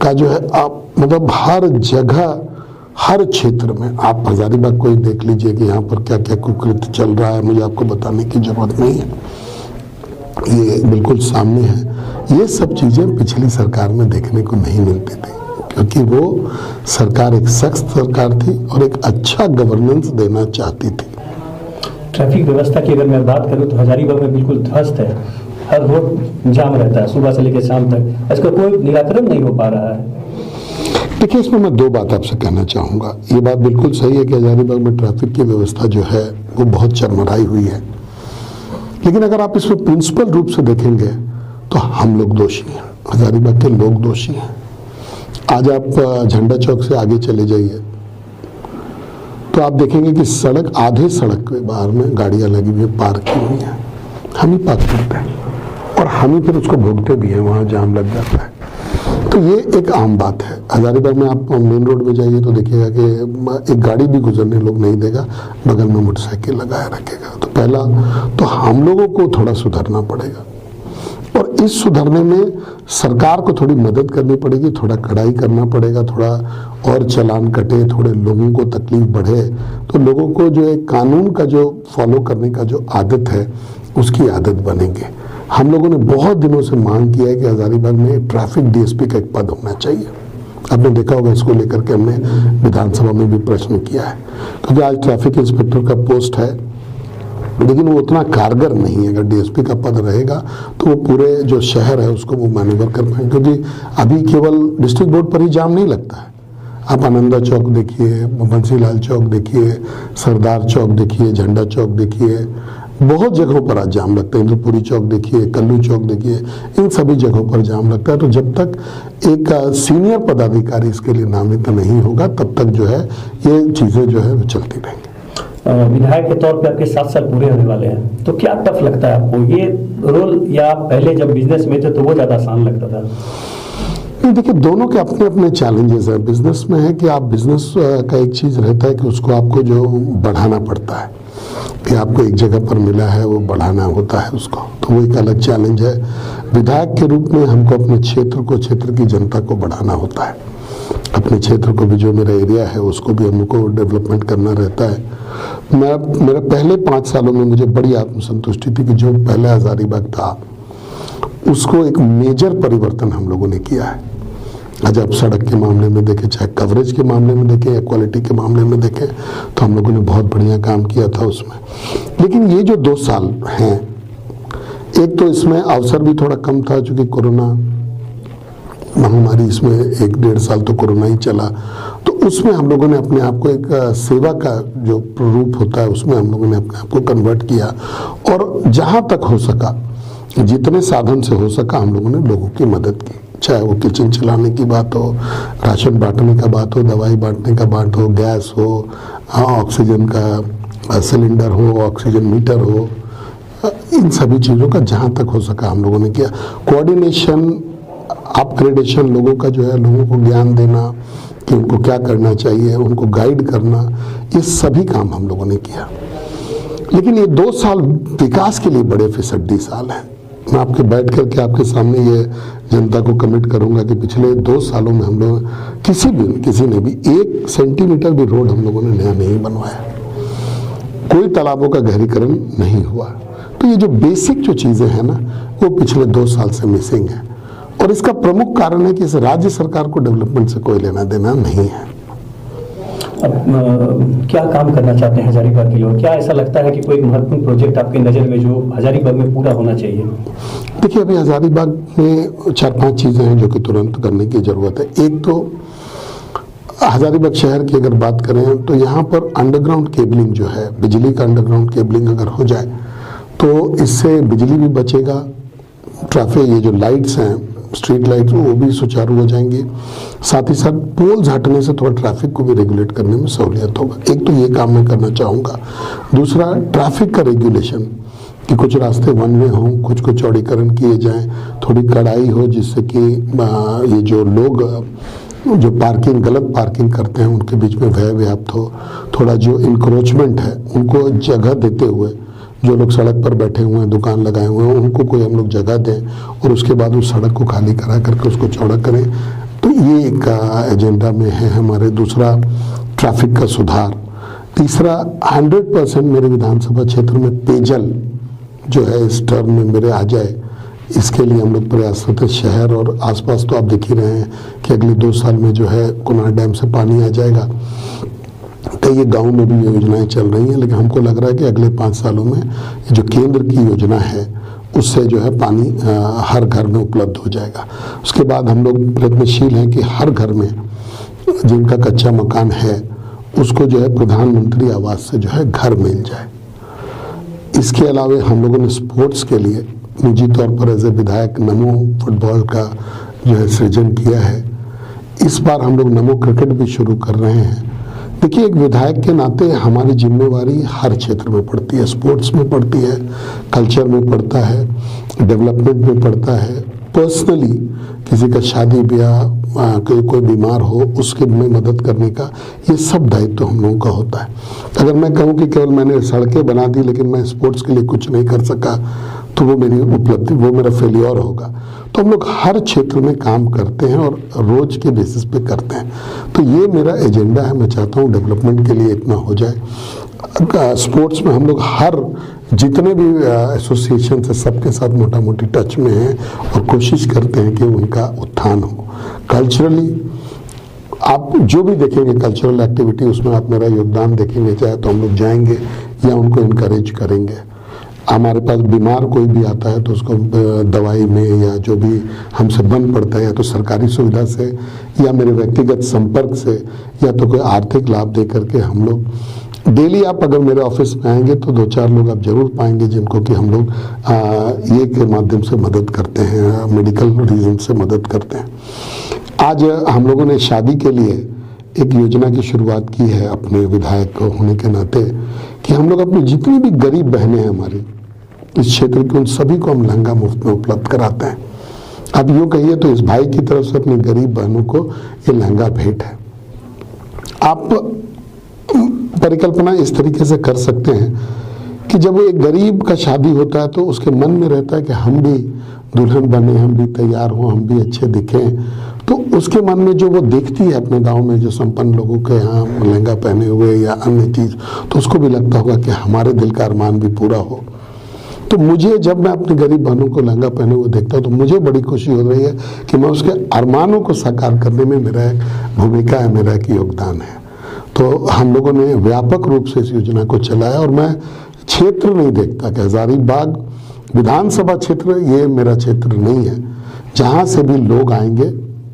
का जो है, आप मतलब हर जगह हर क्षेत्र में आप हजारीबाग को ही देख लीजिए कि यहाँ पर क्या क्या कुकृत्य चल रहा है, मुझे आपको बताने की जरूरत नहीं है, ये बिल्कुल सामने है। ये सब चीजें पिछली सरकार में देखने को नहीं मिलती थी, क्योंकि वो सरकार एक सख्त सरकार थी और एक अच्छा गवर्नेंस देना चाहती थी। ट्रैफिक व्यवस्था की अगर मैं बात करूं तो हजारीबाग में बिल्कुल ध्वस्त है, हर रोड जाम रहता है सुबह से लेकर शाम तक, इसका कोई निराकरण नहीं हो पा रहा है। देखिए, इसमें मैं 2 बात आपसे कहना चाहूँगा। ये बात बिल्कुल सही है कि हजारीबाग में ट्रैफिक की व्यवस्था जो है वो बहुत चरमराई हुई है, लेकिन अगर आप इसमें प्रिंसिपल रूप से देखेंगे तो हम लोग दोषी हैं, हजारीबाग के लोग दोषी हैं। आज आप झंडा चौक से आगे चले जाइए तो आप देखेंगे कि सड़क, आधे सड़क के बाहर में गाड़ियां लगी हुई, पार्क की हुई हैं, हम ही पार्क करते हैं और हम ही फिर उसको भोगते भी हैं, वहाँ जाम लग जाता है। तो ये एक आम बात है। हजारीबाग में आप मेन रोड में जाइए तो देखिएगा कि एक गाड़ी भी गुजरने लोग नहीं देगा, बगल में मोटरसाइकिल लगाया रखेगा। तो पहला तो हम लोगों को थोड़ा सुधरना पड़ेगा, और इस सुधरने में सरकार को थोड़ी मदद करनी पड़ेगी, थोड़ा कड़ाई करना पड़ेगा, थोड़ा और चालान कटे, थोड़े लोगों को तकलीफ बढ़े, तो लोगों को जो एक कानून का जो फॉलो करने का जो आदत है उसकी आदत बनेंगे। हम लोगों ने बहुत दिनों से मांग किया है कि हजारीबाग में ट्रैफिक डीएसपी का एक पद होना चाहिए। आपने देखा होगा, इसको लेकर के हमने विधानसभा में भी प्रश्न किया है, क्योंकि आज ट्रैफिक इंस्पेक्टर का पोस्ट है, लेकिन वो उतना कारगर नहीं है। अगर डीएसपी का पद रहेगा तो वो पूरे जो शहर है उसको वो मैनेवर कर पाएंगे, क्योंकि अभी केवल डिस्ट्रिक्ट बोर्ड पर ही जाम नहीं लगता है। आप आनंदा चौक देखिए, बंसीलाल चौक देखिए, सरदार चौक देखिए, झंडा चौक देखिए, बहुत जगहों पर आज जाम लगता है। इंद्रपुरी चौक देखिए, कल्लू चौक देखिए, इन सभी जगहों पर जाम लगता है। तो जब तक एक सीनियर पदाधिकारी इसके लिए नामित नहीं होगा तब तक जो है ये चीज़ें जो है वो चलती रहेंगी। विधायक के तौर पे आपके 7 साल पूरे होने वाले हैं, तो क्या टफ लगता है आपको ये रोल, या पहले जब बिजनेस में थे तो वो ज़्यादा आसान लगता था? नहीं, देखिए, दोनों के अपने अपने चैलेंजेस हैं। बिजनेस में है कि आप बिजनेस का एक चीज़ रहता है कि उसको आपको जो बढ़ाना पड़ता है, कि आपको एक जगह पर मिला है वो बढ़ाना होता है उसको, तो वो एक अलग चैलेंज है। विधायक के रूप में हमको अपने क्षेत्र को, क्षेत्र की जनता को बढ़ाना होता है। अपने क्षेत्र को भी, जो मेरा एरिया है उसको भी हमको डेवलपमेंट करना रहता है। मेरे पहले 5 सालों में मुझे बड़ी आत्मसंतुष्टि थी कि जो पहले हजारीबाग था उसको एक मेजर परिवर्तन हम लोगों ने किया है। आज आप सड़क के मामले में देखें, चाहे कवरेज के मामले में देखें या क्वालिटी के मामले में देखें, तो हम लोगों ने बहुत बढ़िया काम किया था उसमें। लेकिन ये जो 2 साल हैं, एक तो इसमें अवसर भी थोड़ा कम था, चूँकि कोरोना महामारी, इसमें 1-1.5 साल तो कोरोना ही चला, तो उसमें हम लोगों ने अपने आप को एक सेवा का जो रूप होता है उसमें हम लोगों ने अपने आप को कन्वर्ट किया, और जहाँ तक हो सका, जितने साधन से हो सका, हम लोगों ने लोगों की मदद की। चाहे वो किचन चलाने की बात हो, राशन बांटने का बात हो, दवाई बांटने का बात हो, गैस हो, ऑक्सीजन का सिलेंडर हो, ऑक्सीजन मीटर हो, इन सभी चीज़ों का जहाँ तक हो सका हम लोगों ने किया। कोऑर्डिनेशन, अपग्रेडेशन, लोगों का जो है, लोगों को ज्ञान देना कि उनको क्या करना चाहिए, उनको गाइड करना, ये सभी काम हम लोगों ने किया। लेकिन ये 2 साल विकास के लिए बड़े फिसड्डी साल हैं। मैं आपके बैठ करके आपके सामने ये जनता को कमिट करूंगा कि पिछले 2 सालों में हम लोग किसी ने भी 1 सेंटीमीटर भी रोड हम लोगों ने नया नहीं बनवाया, कोई तालाबों का गहरीकरण नहीं हुआ। तो ये जो बेसिक जो चीज़ें हैं ना, वो पिछले 2 साल से मिसिंग है, और इसका प्रमुख कारण है कि इस राज्य सरकार को डेवलपमेंट से कोई लेना देना नहीं है। अब क्या काम करना चाहते हैं हजारीबाग के लोग? क्या ऐसा लगता है कि कोई महत्वपूर्ण प्रोजेक्ट आपकी नज़र में जो हजारीबाग में पूरा होना चाहिए? देखिए, अभी हजारीबाग में 4-5 चीज़ें हैं जो कि तुरंत करने की ज़रूरत है। एक तो हजारीबाग शहर की अगर बात करें तो यहाँ पर अंडरग्राउंड केबलिंग जो है, बिजली का अंडरग्राउंड केबलिंग अगर हो जाए तो इससे बिजली भी बचेगा, ट्रैफिक ये जो लाइट्स हैं स्ट्रीट लाइट्स वो भी सुचारू हो जाएंगी, साथ ही साथ पोल्स हटने से थोड़ा ट्रैफिक को भी रेगुलेट करने में सहूलियत होगा। एक तो ये काम मैं करना चाहूँगा। दूसरा, ट्रैफिक का रेगुलेशन, कि कुछ रास्ते वन वे हों, कुछ को चौड़ीकरण किए जाएं, थोड़ी कड़ाई हो, जिससे कि ये जो लोग जो गलत पार्किंग करते हैं उनके बीच में भय व्याप्त हो। थोड़ा जो इंक्रोचमेंट है उनको जगह देते हुए, जो लोग सड़क पर बैठे हुए हैं, दुकान लगाए हुए हैं, उनको कोई हम लोग जगह दें और उसके बाद उस सड़क को खाली करा करके उसको चौड़ा करें। तो ये एक एजेंडा में है हमारे। दूसरा, ट्रैफिक का सुधार। तीसरा, 100% मेरे विधानसभा क्षेत्र में पेयजल जो है इस टर्म में मेरे आ जाए, इसके लिए हम लोग प्रयासरत हैं। शहर और आसपास तो आप देख ही रहे हैं कि अगले 2 साल में जो है कुनार डैम से पानी आ जाएगा। कई गाँव में भी योजनाएं चल रही हैं, लेकिन हमको लग रहा है कि अगले 5 सालों में जो केंद्र की योजना है उससे जो है पानी हर घर में उपलब्ध हो जाएगा। उसके बाद हम लोग प्रयत्नशील हैं कि हर घर में जिनका कच्चा मकान है उसको जो है प्रधानमंत्री आवास से जो है घर मिल जाए। इसके अलावा हम लोगों ने स्पोर्ट्स के लिए निजी तौर पर एज ए विधायक नमो फुटबॉल का जो है सृजन किया है। इस बार हम लोग नमो क्रिकेट भी शुरू कर रहे हैं। देखिए, एक विधायक के नाते हमारी जिम्मेवारी हर क्षेत्र में पड़ती है, स्पोर्ट्स में पड़ती है, कल्चर में पड़ता है, डेवलपमेंट में पड़ता है, पर्सनली किसी का शादी ब्याह कोई बीमार हो उसके में मदद करने का, ये सब दायित्व हम लोगों का होता है। अगर मैं कहूँ कि केवल मैंने सड़कें बना दी लेकिन मैं स्पोर्ट्स के लिए कुछ नहीं कर सका तो वो मेरी उपलब्धि, वो मेरा फेलियर होगा। तो हम लोग हर क्षेत्र में काम करते हैं और रोज के बेसिस पे करते हैं। तो ये मेरा एजेंडा है। मैं चाहता हूँ डेवलपमेंट के लिए इतना हो जाए। स्पोर्ट्स में हम लोग हर जितने भी एसोसिएशन है सबके साथ मोटा मोटी टच में हैं और कोशिश करते हैं कि उनका उत्थान हो। कल्चरली आप जो भी देखेंगे कल्चरल एक्टिविटी, उसमें आप मेरा योगदान देखेंगे, चाहे तो हम लोग जाएंगे या उनको इनकरेज करेंगे। हमारे पास बीमार कोई भी आता है तो उसको दवाई में या जो भी हमसे बन पड़ता है, या तो सरकारी सुविधा से या मेरे व्यक्तिगत संपर्क से या तो कोई आर्थिक लाभ दे करके हम लोग डेली, आप अगर मेरे ऑफिस में आएंगे तो 2-4 लोग आप जरूर पाएंगे जिनको कि हम लोग ये के माध्यम से मदद करते हैं, मेडिकल रीजन से मदद करते हैं। आज हम लोगों ने शादी के लिए एक योजना की शुरुआत की है अपने विधायक होने के नाते, कि हम लोग अपनी जितनी भी गरीब बहनें हैं हमारी इस क्षेत्र की, उन सभी को हम लहंगा मुफ्त में उपलब्ध कराते हैं। अब यूँ कहिए तो इस भाई की तरफ से अपनी गरीब बहनों को ये लहंगा भेंट है। आप परिकल्पना इस तरीके से कर सकते हैं कि जब एक गरीब का शादी होता है तो उसके मन में रहता है कि हम भी दुल्हन बने, हम भी तैयार हों, हम भी अच्छे दिखें। तो उसके मन में जो वो देखती है अपने गांव में जो संपन्न लोगों के यहाँ लहंगा पहने हुए या अन्य चीज़, तो उसको भी लगता होगा कि हमारे दिल का अरमान भी पूरा हो। तो मुझे जब मैं अपनी गरीब बहनों को लहंगा पहने हुए देखता हूँ तो मुझे बड़ी खुशी हो रही है कि मैं उसके अरमानों को साकार करने में मेरा एक भूमिका है, मेरा एक योगदान है। तो हम लोगों ने व्यापक रूप से इस योजना को चलाया और मैं क्षेत्र नहीं देखता कि हजारीबाग विधानसभा क्षेत्र ये मेरा क्षेत्र नहीं है। जहाँ से भी लोग आएंगे,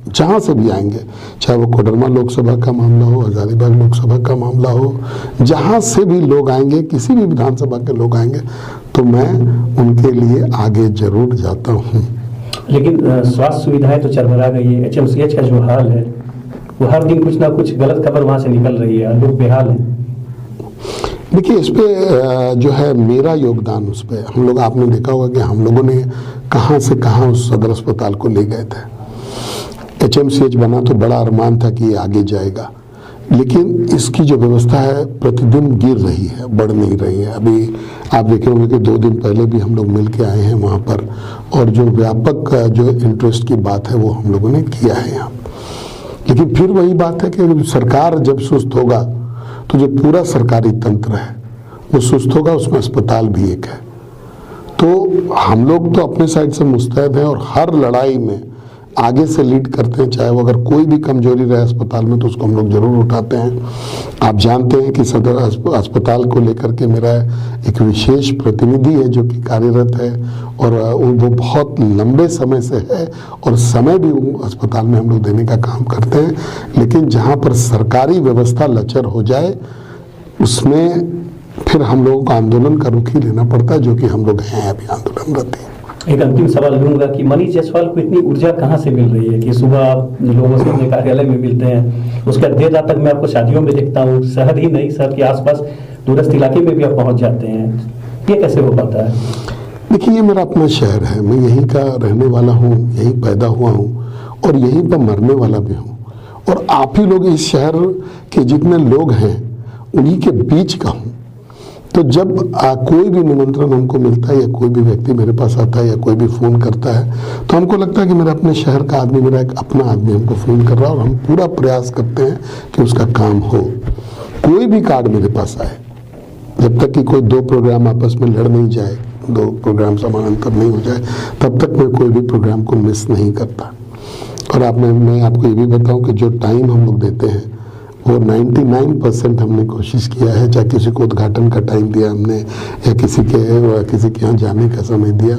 जहाँ से भी आएंगे, चाहे वो कोडरमा लोकसभा का मामला हो, हजारीबाग लोकसभा का मामला हो, जहाँ से भी लोग आएंगे, किसी भी विधानसभा के लोग आएंगे तो मैं उनके लिए आगे जरूर जाता हूँ। लेकिन स्वास्थ्य सुविधाएं तो चरमरा गई है। HMCH का जो हाल है वो हर दिन कुछ ना कुछ गलत खबर वहाँ से निकल रही है, लोग बेहाल हैं। देखिए, इस पे जो है मेरा योगदान, उस पे हम लोग, आपने देखा होगा कि हम लोगों ने कहाँ से कहाँ उस सदर अस्पताल को ले गए थे। HMCH बना तो बड़ा अरमान था कि ये आगे जाएगा, लेकिन इसकी जो व्यवस्था है प्रतिदिन गिर रही है, बढ़ नहीं रही है। अभी आप देखे होंगे कि 2 दिन पहले भी हम लोग मिल के आए हैं वहाँ पर, और जो व्यापक जो इंटरेस्ट की बात है वो हम लोगों ने किया है यहाँ। लेकिन फिर वही बात है कि सरकार जब सुस्त होगा तो जो पूरा सरकारी तंत्र है वो सुस्त होगा, उसमें अस्पताल भी एक है। तो हम लोग तो अपने साइड से मुस्तैद हैं और हर लड़ाई में आगे से लीड करते हैं, चाहे वो अगर कोई भी कमजोरी रहे अस्पताल में तो उसको हम लोग जरूर उठाते हैं। आप जानते हैं कि सदर अस्पताल को लेकर के मेरा एक विशेष प्रतिनिधि है जो कि कार्यरत है, और वो बहुत लंबे समय से है, और समय भी वो अस्पताल में हम लोग देने का काम करते हैं। लेकिन जहाँ पर सरकारी व्यवस्था लचर हो जाए उसमें फिर हम लोगों को आंदोलन का रुख ही लेना पड़ता है, जो कि हम लोग हैं अभी आंदोलनरत हैं। एक अंतिम सवाल लूंगा कि मनीष जायसवाल को इतनी ऊर्जा कहाँ से मिल रही है कि सुबह आप लोगों से अपने कार्यालय में मिलते हैं, उसके देर रात तक मैं आपको शादियों में देखता हूँ, शहर ही नहीं शहर के आसपास दूरस्थ इलाके में भी आप पहुँच जाते हैं, ये कैसे हो पाता है? देखिए, ये मेरा अपना शहर है, मैं यहीं का रहने वाला हूँ, यहीं पैदा हुआ हूँ और यहीं पर मरने वाला भी हूँ, और आप ही लोग इस शहर के जितने लोग हैं उन्हीं के बीच का हूँ। तो जब कोई भी निमंत्रण हमको मिलता है या कोई भी व्यक्ति मेरे पास आता है या कोई भी फ़ोन करता है तो हमको लगता है कि मेरा अपने शहर का आदमी, मेरा एक अपना आदमी हमको फ़ोन कर रहा है, और हम पूरा प्रयास करते हैं कि उसका काम हो। कोई भी कार्ड मेरे पास आए, जब तक कि कोई 2 प्रोग्राम आपस में लड़ नहीं जाए, 2 प्रोग्राम समानांतर नहीं हो जाए, तब तक मैं कोई भी प्रोग्राम को मिस नहीं करता। और मैं आपको ये भी बताऊं कि जो टाइम हम लोग देते हैं वो 99% हमने कोशिश किया है, चाहे किसी को उद्घाटन का टाइम दिया हमने या किसी के यहाँ जाने का समय दिया,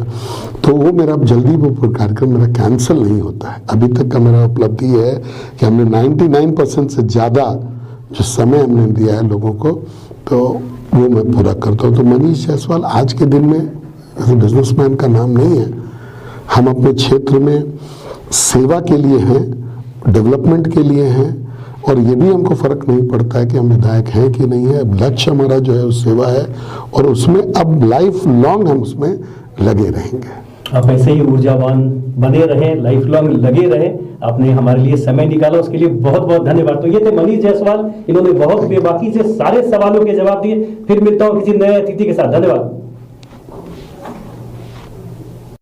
तो वो मेरा जल्दी वो कार्यक्रम मेरा कैंसिल नहीं होता है। अभी तक का मेरा उपलब्धि है कि हमने 99% से ज़्यादा जो समय हमने दिया है लोगों को, तो वो मैं पूरा करता हूँ। तो मनीष जायसवाल आज के दिन में बिजनेसमैन का नाम नहीं है। हम अपने क्षेत्र में सेवा के लिए हैं, डेवलपमेंट के लिए हैं, और ये भी हमको फर्क नहीं पड़ता है कि हम विधायक हैं कि नहीं है। लक्ष्य हमारा जो है वो सेवा है, और उसमें अब लाइफ लॉन्ग हम उसमें लगे रहेंगे। आप ऐसे ही ऊर्जावान बने रहे, लाइफ लॉन्ग लगे रहे। आपने हमारे लिए समय निकाला, उसके लिए बहुत बहुत धन्यवाद। तो ये थे मनीष जायसवाल, इन्होंने बहुत बेबाकी से सारे सवालों के जवाब दिए। फिर मिलता हूँ किसी नए अतिथि के साथ। धन्यवाद।